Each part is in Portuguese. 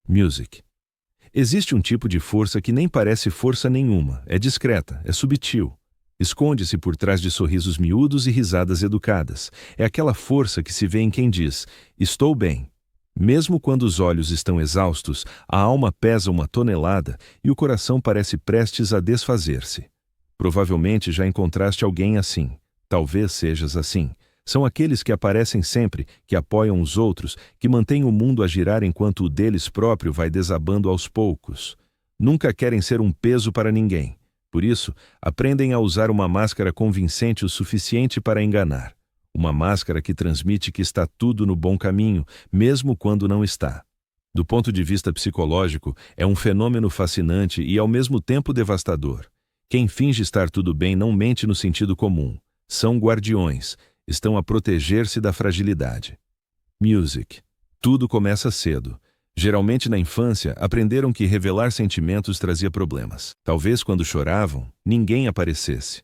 Music. Existe um tipo de força que nem parece força nenhuma, é discreta, é subtil. Esconde-se por trás de sorrisos miúdos e risadas educadas. É aquela força que se vê em quem diz, estou bem. Mesmo quando os olhos estão exaustos, a alma pesa uma tonelada e o coração parece prestes a desfazer-se. Provavelmente já encontraste alguém assim. Talvez sejas assim. São aqueles que aparecem sempre, que apoiam os outros, que mantêm o mundo a girar enquanto o deles próprio vai desabando aos poucos. Nunca querem ser um peso para ninguém. Por isso, aprendem a usar uma máscara convincente o suficiente para enganar. Uma máscara que transmite que está tudo no bom caminho, mesmo quando não está. Do ponto de vista psicológico, é um fenômeno fascinante e ao mesmo tempo devastador. Quem finge estar tudo bem não mente no sentido comum. São guardiões. Estão a proteger-se da fragilidade. Music. Tudo começa cedo. Geralmente na infância, aprenderam que revelar sentimentos trazia problemas. Talvez quando choravam, ninguém aparecesse.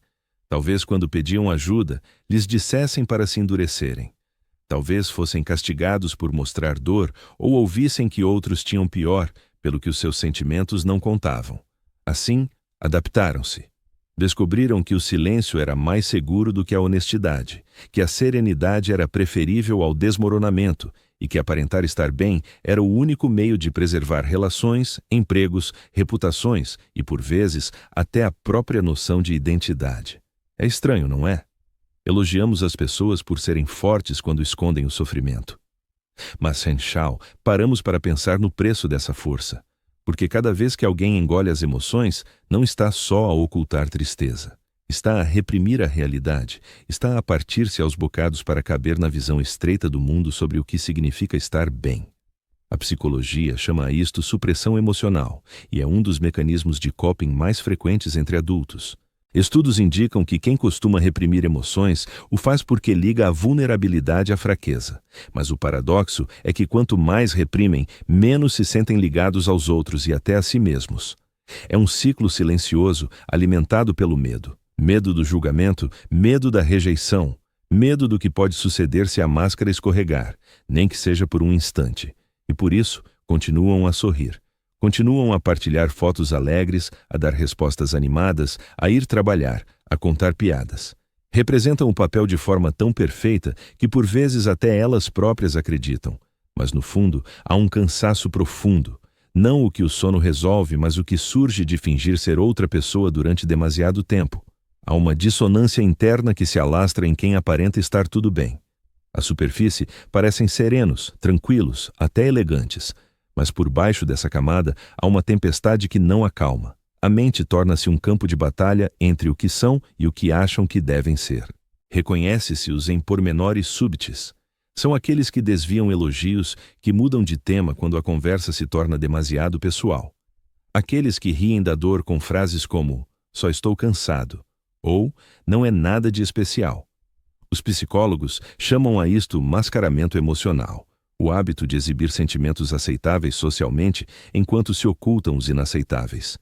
Talvez quando pediam ajuda, lhes dissessem para se endurecerem. Talvez fossem castigados por mostrar dor ou ouvissem que outros tinham pior, pelo que os seus sentimentos não contavam. Assim, adaptaram-se. Descobriram que o silêncio era mais seguro do que a honestidade, que a serenidade era preferível ao desmoronamento e que aparentar estar bem era o único meio de preservar relações, empregos, reputações e, por vezes, até a própria noção de identidade. É estranho, não é? Elogiamos as pessoas por serem fortes quando escondem o sofrimento. Mas, Henshaw, paramos para pensar no preço dessa força. Porque cada vez que alguém engole as emoções, não está só a ocultar tristeza. Está a reprimir a realidade, está a partir-se aos bocados para caber na visão estreita do mundo sobre o que significa estar bem. A psicologia chama a isto supressão emocional, e é um dos mecanismos de coping mais frequentes entre adultos. Estudos indicam que quem costuma reprimir emoções o faz porque liga a vulnerabilidade à fraqueza. Mas o paradoxo é que quanto mais reprimem, menos se sentem ligados aos outros e até a si mesmos. É um ciclo silencioso alimentado pelo medo. Medo do julgamento, medo da rejeição, medo do que pode suceder se a máscara escorregar, nem que seja por um instante. E por isso, continuam a sorrir. Continuam a partilhar fotos alegres, a dar respostas animadas, a ir trabalhar, a contar piadas. Representam o papel de forma tão perfeita que por vezes até elas próprias acreditam. Mas no fundo, há um cansaço profundo. Não o que o sono resolve, mas o que surge de fingir ser outra pessoa durante demasiado tempo. Há uma dissonância interna que se alastra em quem aparenta estar tudo bem. À superfície, parecem serenos, tranquilos, até elegantes. Mas por baixo dessa camada há uma tempestade que não acalma. A mente torna-se um campo de batalha entre o que são e o que acham que devem ser. Reconhece-se-os em pormenores súbitos. São aqueles que desviam elogios, que mudam de tema quando a conversa se torna demasiado pessoal. Aqueles que riem da dor com frases como "só estou cansado" ou "não é nada de especial". Os psicólogos chamam a isto mascaramento emocional. O hábito de exibir sentimentos aceitáveis socialmente enquanto se ocultam os inaceitáveis.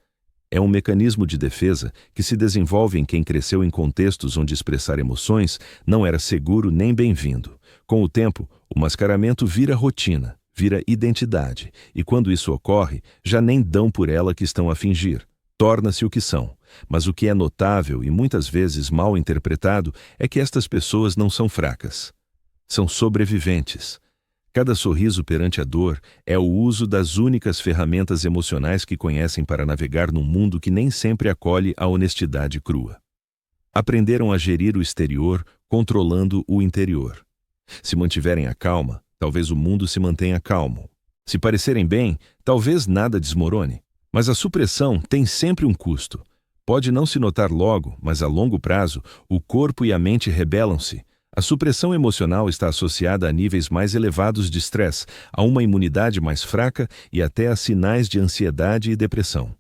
É um mecanismo de defesa que se desenvolve em quem cresceu em contextos onde expressar emoções não era seguro nem bem-vindo. Com o tempo, o mascaramento vira rotina, vira identidade, e quando isso ocorre, já nem dão por ela que estão a fingir. Torna-se o que são. Mas o que é notável e muitas vezes mal interpretado é que estas pessoas não são fracas. São sobreviventes. Cada sorriso perante a dor é o uso das únicas ferramentas emocionais que conhecem para navegar num mundo que nem sempre acolhe a honestidade crua. Aprenderam a gerir o exterior, controlando o interior. Se mantiverem a calma, talvez o mundo se mantenha calmo. Se parecerem bem, talvez nada desmorone. Mas a supressão tem sempre um custo. Pode não se notar logo, mas a longo prazo, o corpo e a mente rebelam-se. A supressão emocional está associada a níveis mais elevados de estresse, a uma imunidade mais fraca e até a sinais de ansiedade e depressão.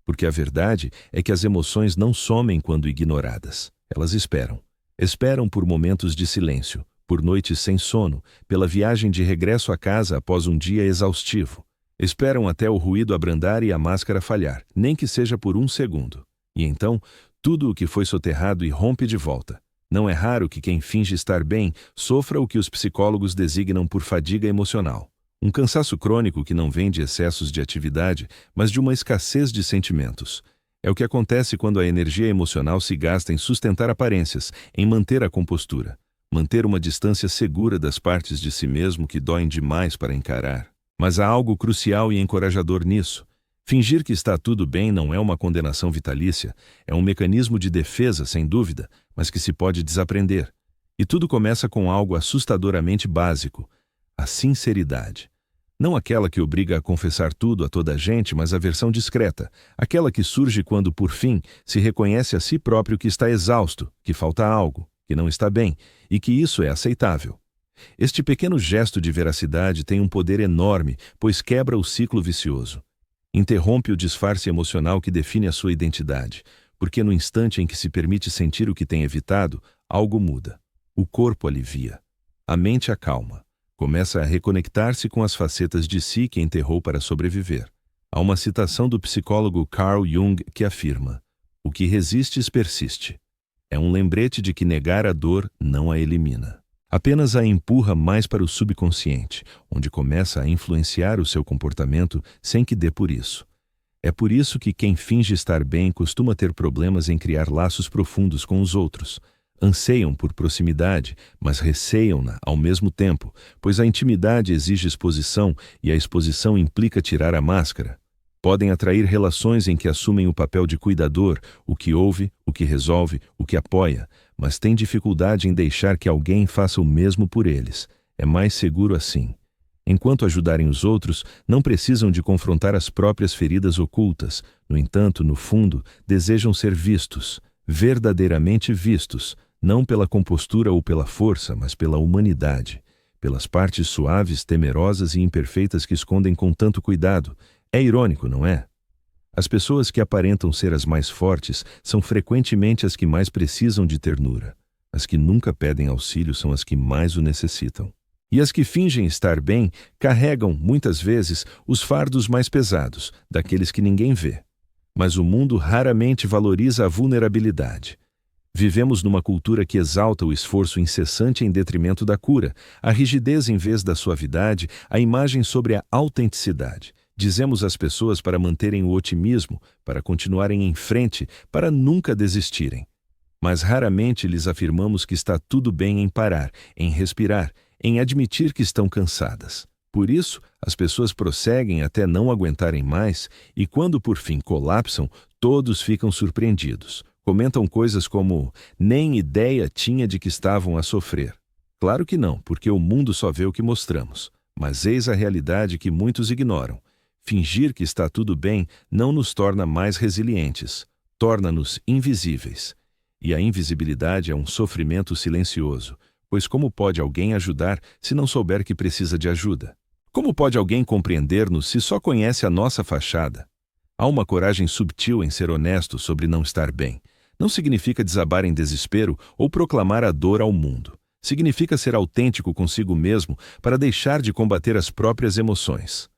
Porque a verdade é que as emoções não somem quando ignoradas. Elas esperam. Esperam por momentos de silêncio, por noites sem sono, pela viagem de regresso a casa após um dia exaustivo. Esperam até o ruído abrandar e a máscara falhar, nem que seja por um segundo. E então, tudo o que foi soterrado irrompe de volta. Não é raro que quem finge estar bem sofra o que os psicólogos designam por fadiga emocional. Um cansaço crônico que não vem de excessos de atividade, mas de uma escassez de sentimentos. É o que acontece quando a energia emocional se gasta em sustentar aparências, em manter a compostura, manter uma distância segura das partes de si mesmo que doem demais para encarar. Mas há algo crucial e encorajador nisso. Fingir que está tudo bem não é uma condenação vitalícia, é um mecanismo de defesa, sem dúvida, mas que se pode desaprender. E tudo começa com algo assustadoramente básico: a sinceridade. Não aquela que obriga a confessar tudo a toda a gente, mas a versão discreta, aquela que surge quando, por fim, se reconhece a si próprio que está exausto, que falta algo, que não está bem, e que isso é aceitável. Este pequeno gesto de veracidade tem um poder enorme, pois quebra o ciclo vicioso. Interrompe o disfarce emocional que define a sua identidade, porque no instante em que se permite sentir o que tem evitado, algo muda. O corpo alivia. A mente acalma. Começa a reconectar-se com as facetas de si que enterrou para sobreviver. Há uma citação do psicólogo Carl Jung que afirma: "O que resistes persiste." É um lembrete de que negar a dor não a elimina. Apenas a empurra mais para o subconsciente, onde começa a influenciar o seu comportamento sem que dê por isso. É por isso que quem finge estar bem costuma ter problemas em criar laços profundos com os outros. Anseiam por proximidade, mas receiam-na ao mesmo tempo, pois a intimidade exige exposição e a exposição implica tirar a máscara. Podem atrair relações em que assumem o papel de cuidador, o que ouve, o que resolve, o que apoia, mas têm dificuldade em deixar que alguém faça o mesmo por eles. É mais seguro assim. Enquanto ajudarem os outros, não precisam de confrontar as próprias feridas ocultas. No entanto, no fundo, desejam ser vistos, verdadeiramente vistos, não pela compostura ou pela força, mas pela humanidade, pelas partes suaves, temerosas e imperfeitas que escondem com tanto cuidado. É irônico, não é? As pessoas que aparentam ser as mais fortes são frequentemente as que mais precisam de ternura. As que nunca pedem auxílio são as que mais o necessitam. E as que fingem estar bem carregam, muitas vezes, os fardos mais pesados, daqueles que ninguém vê. Mas o mundo raramente valoriza a vulnerabilidade. Vivemos numa cultura que exalta o esforço incessante em detrimento da cura, a rigidez em vez da suavidade, a imagem sobre a autenticidade. Dizemos às pessoas para manterem o otimismo, para continuarem em frente, para nunca desistirem. Mas raramente lhes afirmamos que está tudo bem em parar, em respirar, em admitir que estão cansadas. Por isso, as pessoas prosseguem até não aguentarem mais e, quando por fim colapsam, todos ficam surpreendidos. Comentam coisas como: "Nem ideia tinha de que estavam a sofrer." Claro que não, porque o mundo só vê o que mostramos. Mas eis a realidade que muitos ignoram. Fingir que está tudo bem não nos torna mais resilientes, torna-nos invisíveis. E a invisibilidade é um sofrimento silencioso, pois como pode alguém ajudar se não souber que precisa de ajuda? Como pode alguém compreender-nos se só conhece a nossa fachada? Há uma coragem subtil em ser honesto sobre não estar bem. Não significa desabar em desespero ou proclamar a dor ao mundo. Significa ser autêntico consigo mesmo para deixar de combater as próprias emoções.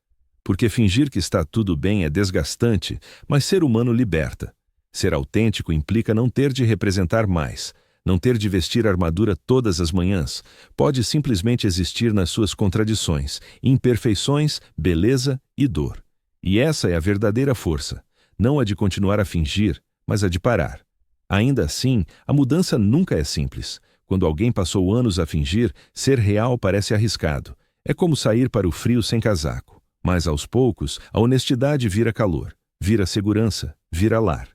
Porque fingir que está tudo bem é desgastante, mas ser humano liberta. Ser autêntico implica não ter de representar mais, não ter de vestir armadura todas as manhãs. Pode simplesmente existir nas suas contradições, imperfeições, beleza e dor. E essa é a verdadeira força, não a de continuar a fingir, mas a de parar. Ainda assim, a mudança nunca é simples. Quando alguém passou anos a fingir, ser real parece arriscado. É como sair para o frio sem casaco. Mas aos poucos, a honestidade vira calor, vira segurança, vira lar.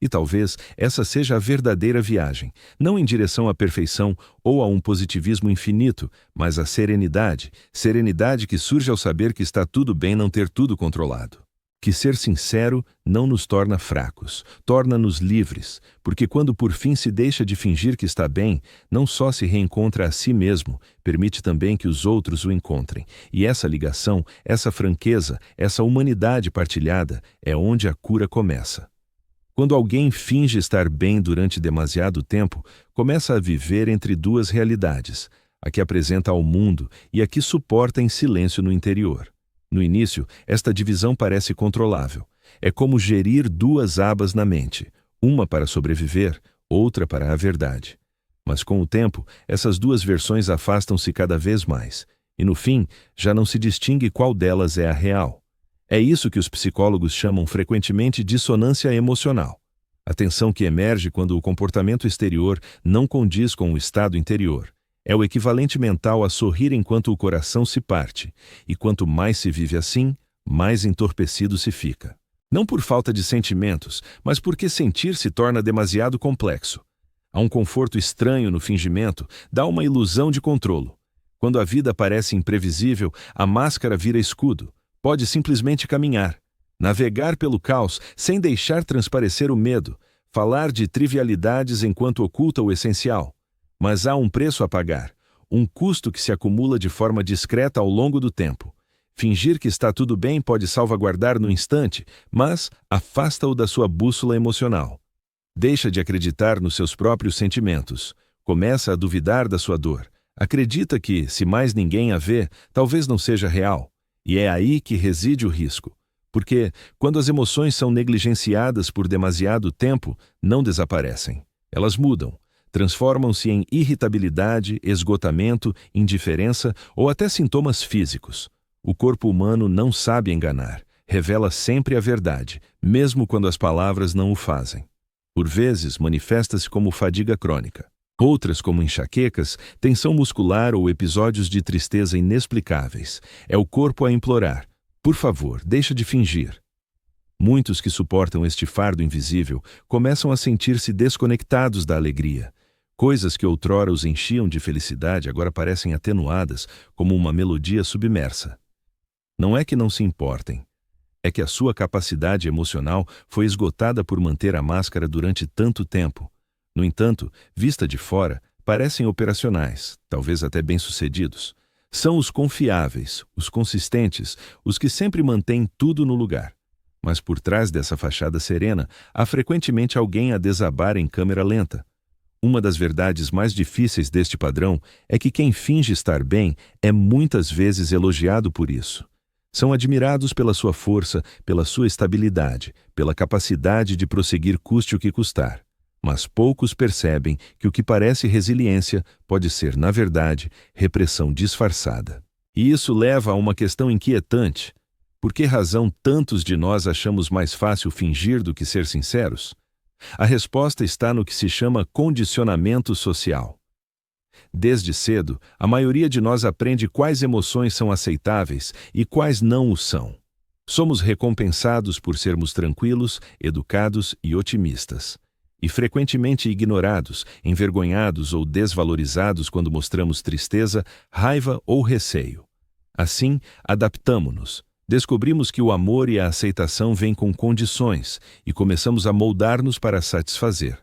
E talvez essa seja a verdadeira viagem, não em direção à perfeição ou a um positivismo infinito, mas à serenidade, serenidade que surge ao saber que está tudo bem não ter tudo controlado. Que ser sincero não nos torna fracos, torna-nos livres, porque quando por fim se deixa de fingir que está bem, não só se reencontra a si mesmo, permite também que os outros o encontrem. E essa ligação, essa franqueza, essa humanidade partilhada é onde a cura começa. Quando alguém finge estar bem durante demasiado tempo, começa a viver entre duas realidades, a que apresenta ao mundo e a que suporta em silêncio no interior. No início, esta divisão parece controlável. É como gerir duas abas na mente, uma para sobreviver, outra para a verdade. Mas com o tempo, essas duas versões afastam-se cada vez mais, E no fim, já não se distingue qual delas é a real. É isso que os psicólogos chamam frequentemente dissonância emocional. A tensão que emerge quando o comportamento exterior não condiz com o estado interior. É o equivalente mental a sorrir enquanto o coração se parte, e quanto mais se vive assim, mais entorpecido se fica. Não por falta de sentimentos, mas porque sentir se torna demasiado complexo. Há um conforto estranho no fingimento, dá uma ilusão de controlo. Quando a vida parece imprevisível, a máscara vira escudo. Pode simplesmente caminhar, navegar pelo caos sem deixar transparecer o medo, falar de trivialidades enquanto oculta o essencial. Mas há um preço a pagar, um custo que se acumula de forma discreta ao longo do tempo. Fingir que está tudo bem pode salvaguardar no instante, mas afasta-o da sua bússola emocional. Deixa de acreditar nos seus próprios sentimentos, começa a duvidar da sua dor. Acredita que, se mais ninguém a vê, talvez não seja real. E é aí que reside o risco. Porque, quando as emoções são negligenciadas por demasiado tempo, não desaparecem. Elas mudam, transformam-se em irritabilidade, esgotamento, indiferença ou até sintomas físicos. O corpo humano não sabe enganar, revela sempre a verdade, mesmo quando as palavras não o fazem. Por vezes, manifesta-se como fadiga crônica. Outras, como enxaquecas, tensão muscular ou episódios de tristeza inexplicáveis. É o corpo a implorar: por favor, deixa de fingir. Muitos que suportam este fardo invisível começam a sentir-se desconectados da alegria. Coisas que outrora os enchiam de felicidade agora parecem atenuadas, como uma melodia submersa. Não é que não se importem. É que a sua capacidade emocional foi esgotada por manter a máscara durante tanto tempo. No entanto, vista de fora, parecem operacionais, talvez até bem-sucedidos. São os confiáveis, os consistentes, os que sempre mantêm tudo no lugar. Mas por trás dessa fachada serena, há frequentemente alguém a desabar em câmera lenta. Uma das verdades mais difíceis deste padrão é que quem finge estar bem é muitas vezes elogiado por isso. São admirados pela sua força, pela sua estabilidade, pela capacidade de prosseguir custe o que custar. Mas poucos percebem que o que parece resiliência pode ser, na verdade, repressão disfarçada. E isso leva a uma questão inquietante. Por que razão tantos de nós achamos mais fácil fingir do que ser sinceros? A resposta está no que se chama condicionamento social. Desde cedo, a maioria de nós aprende quais emoções são aceitáveis e quais não o são. Somos recompensados por sermos tranquilos, educados e otimistas. E frequentemente ignorados, envergonhados ou desvalorizados quando mostramos tristeza, raiva ou receio. Assim, adaptamo-nos. Descobrimos que o amor e a aceitação vêm com condições e começamos a moldar-nos para satisfazer.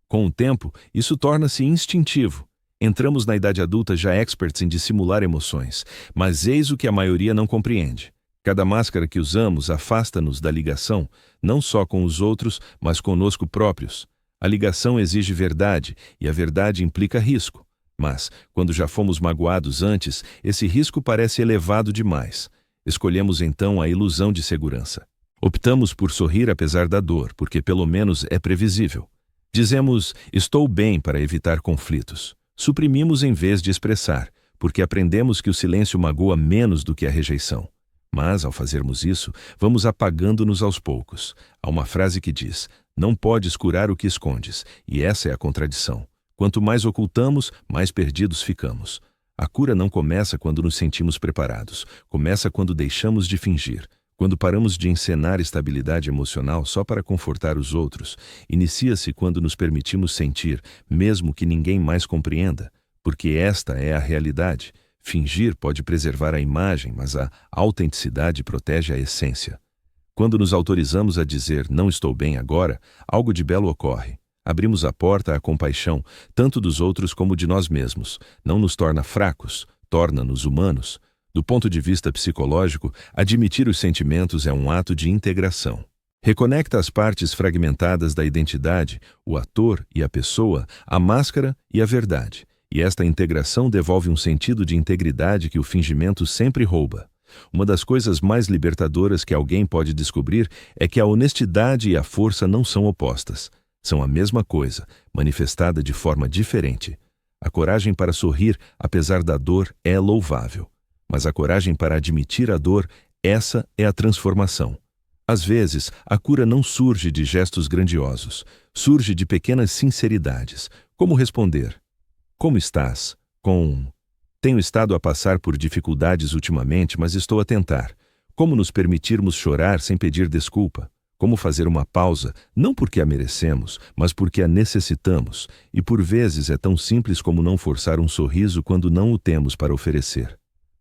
Com o tempo, isso torna-se instintivo. Entramos na idade adulta já experts em dissimular emoções, mas eis o que a maioria não compreende. Cada máscara que usamos afasta-nos da ligação, não só com os outros, mas conosco próprios. A ligação exige verdade, e a verdade implica risco. Mas, quando já fomos magoados antes, esse risco parece elevado demais. Escolhemos então a ilusão de segurança. Optamos por sorrir apesar da dor, porque pelo menos é previsível. Dizemos, estou bem, para evitar conflitos. Suprimimos em vez de expressar, porque aprendemos que o silêncio magoa menos do que a rejeição. Mas, ao fazermos isso, vamos apagando-nos aos poucos. Há uma frase que diz: não podes curar o que escondes, e essa é a contradição. Quanto mais ocultamos, mais perdidos ficamos. A cura não começa quando nos sentimos preparados, começa quando deixamos de fingir. Quando paramos de encenar estabilidade emocional só para confortar os outros, inicia-se quando nos permitimos sentir, mesmo que ninguém mais compreenda, porque esta é a realidade. Fingir pode preservar a imagem, mas a autenticidade protege a essência. Quando nos autorizamos a dizer não estou bem agora, algo de belo ocorre. Abrimos a porta à compaixão, tanto dos outros como de nós mesmos. Não nos torna fracos, torna-nos humanos. Do ponto de vista psicológico, admitir os sentimentos é um ato de integração. Reconecta as partes fragmentadas da identidade, o ator e a pessoa, a máscara e a verdade. E esta integração devolve um sentido de integridade que o fingimento sempre rouba. Uma das coisas mais libertadoras que alguém pode descobrir é que a honestidade e a força não são opostas. São a mesma coisa, manifestada de forma diferente. A coragem para sorrir, apesar da dor, é louvável. Mas a coragem para admitir a dor, essa é a transformação. Às vezes, a cura não surge de gestos grandiosos, surge de pequenas sinceridades. Como responder? Como estás? Tenho estado a passar por dificuldades ultimamente, mas estou a tentar. Como nos permitirmos chorar sem pedir desculpa? Como fazer uma pausa, não porque a merecemos, mas porque a necessitamos, e por vezes é tão simples como não forçar um sorriso quando não o temos para oferecer.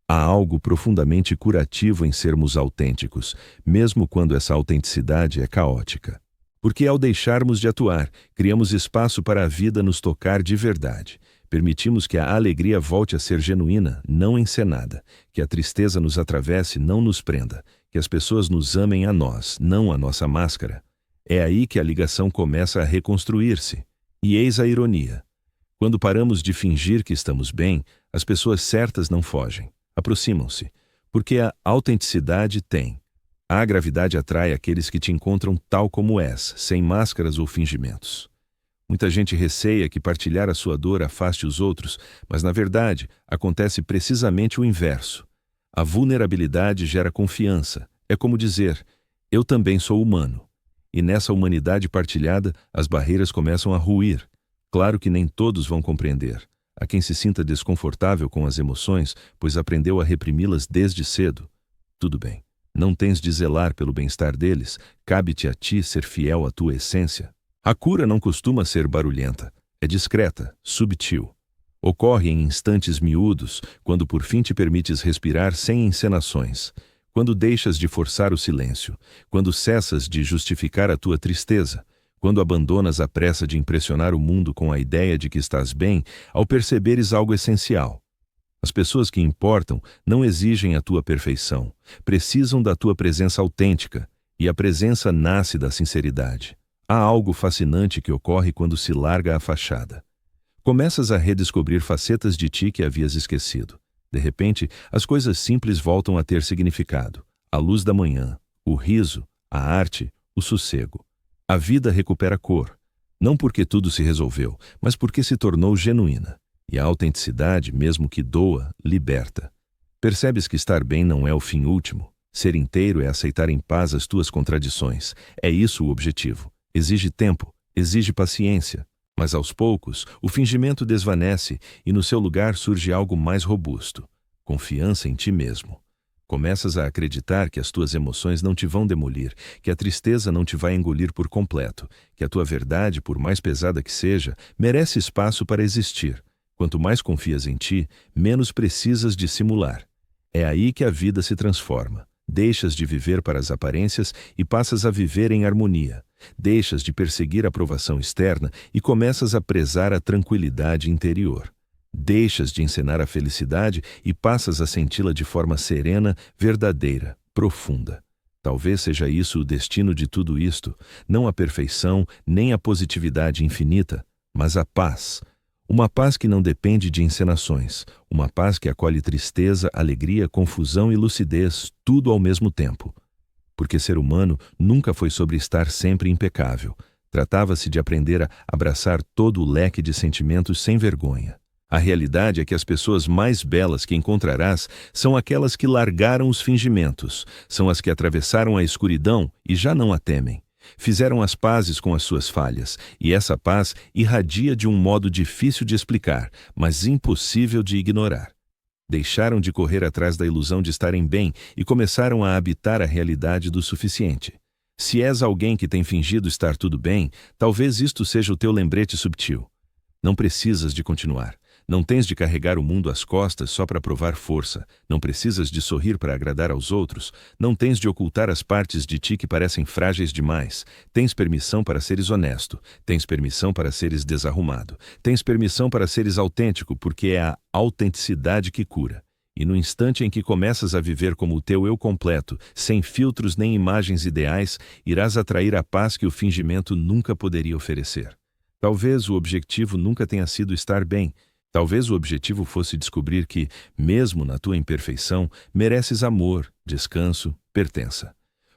Há algo profundamente curativo em sermos autênticos, mesmo quando essa autenticidade é caótica. Porque ao deixarmos de atuar, criamos espaço para a vida nos tocar de verdade. Permitimos que a alegria volte a ser genuína, não encenada, que a tristeza nos atravesse, não nos prenda, que as pessoas nos amem a nós, não a nossa máscara. É aí que a ligação começa a reconstruir-se. E eis a ironia. Quando paramos de fingir que estamos bem, as pessoas certas não fogem, aproximam-se, porque a autenticidade tem. A gravidade atrai aqueles que te encontram tal como és, sem máscaras ou fingimentos. Muita gente receia que partilhar a sua dor afaste os outros, mas na verdade acontece precisamente o inverso. A vulnerabilidade gera confiança. É como dizer, eu também sou humano. E nessa humanidade partilhada, as barreiras começam a ruir. Claro que nem todos vão compreender. Há quem se sinta desconfortável com as emoções, pois aprendeu a reprimi-las desde cedo. Tudo bem. Não tens de zelar pelo bem-estar deles, cabe-te a ti ser fiel à tua essência. A cura não costuma ser barulhenta, é discreta, subtil. Ocorre em instantes miúdos, quando por fim te permites respirar sem encenações, quando deixas de forçar o silêncio, quando cessas de justificar a tua tristeza, quando abandonas a pressa de impressionar o mundo com a ideia de que estás bem ao perceberes algo essencial. As pessoas que importam não exigem a tua perfeição, precisam da tua presença autêntica, e a presença nasce da sinceridade. Há algo fascinante que ocorre quando se larga a fachada. Começas a redescobrir facetas de ti que havias esquecido. De repente, as coisas simples voltam a ter significado. A luz da manhã, o riso, a arte, o sossego. A vida recupera cor. Não porque tudo se resolveu, mas porque se tornou genuína. E a autenticidade, mesmo que doa, liberta. Percebes que estar bem não é o fim último. Ser inteiro é aceitar em paz as tuas contradições. É isso o objetivo. Exige tempo, exige paciência. Mas aos poucos, o fingimento desvanece e no seu lugar surge algo mais robusto. Confiança em ti mesmo. Começas a acreditar que as tuas emoções não te vão demolir, que a tristeza não te vai engolir por completo, que a tua verdade, por mais pesada que seja, merece espaço para existir. Quanto mais confias em ti, menos precisas de simular. É aí que a vida se transforma. Deixas de viver para as aparências e passas a viver em harmonia. Deixas de perseguir a aprovação externa e começas a prezar a tranquilidade interior. Deixas de encenar a felicidade e passas a senti-la de forma serena, verdadeira, profunda. Talvez seja isso o destino de tudo isto, não a perfeição, nem a positividade infinita, mas a paz. Uma paz que não depende de encenações, uma paz que acolhe tristeza, alegria, confusão e lucidez, tudo ao mesmo tempo. Porque ser humano nunca foi sobre estar sempre impecável. Tratava-se de aprender a abraçar todo o leque de sentimentos sem vergonha. A realidade é que as pessoas mais belas que encontrarás são aquelas que largaram os fingimentos, são as que atravessaram a escuridão e já não a temem. Fizeram as pazes com as suas falhas, e essa paz irradia de um modo difícil de explicar, mas impossível de ignorar. Deixaram de correr atrás da ilusão de estarem bem e começaram a habitar a realidade do suficiente. Se és alguém que tem fingido estar tudo bem, talvez isto seja o teu lembrete subtil. Não precisas de continuar. Não tens de carregar o mundo às costas só para provar força. Não precisas de sorrir para agradar aos outros. Não tens de ocultar as partes de ti que parecem frágeis demais. Tens permissão para seres honesto. Tens permissão para seres desarrumado. Tens permissão para seres autêntico, porque é a autenticidade que cura. E no instante em que começas a viver como o teu eu completo, sem filtros nem imagens ideais, irás atrair a paz que o fingimento nunca poderia oferecer. Talvez o objetivo nunca tenha sido estar bem. Talvez o objetivo fosse descobrir que, mesmo na tua imperfeição, mereces amor, descanso, pertença.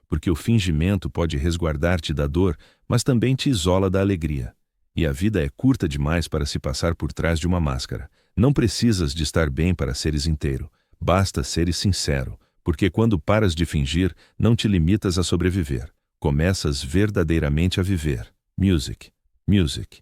Porque o fingimento pode resguardar-te da dor, mas também te isola da alegria. E a vida é curta demais para se passar por trás de uma máscara. Não precisas de estar bem para seres inteiro. Basta seres sincero, porque quando paras de fingir, não te limitas a sobreviver. Começas verdadeiramente a viver. Music. Music.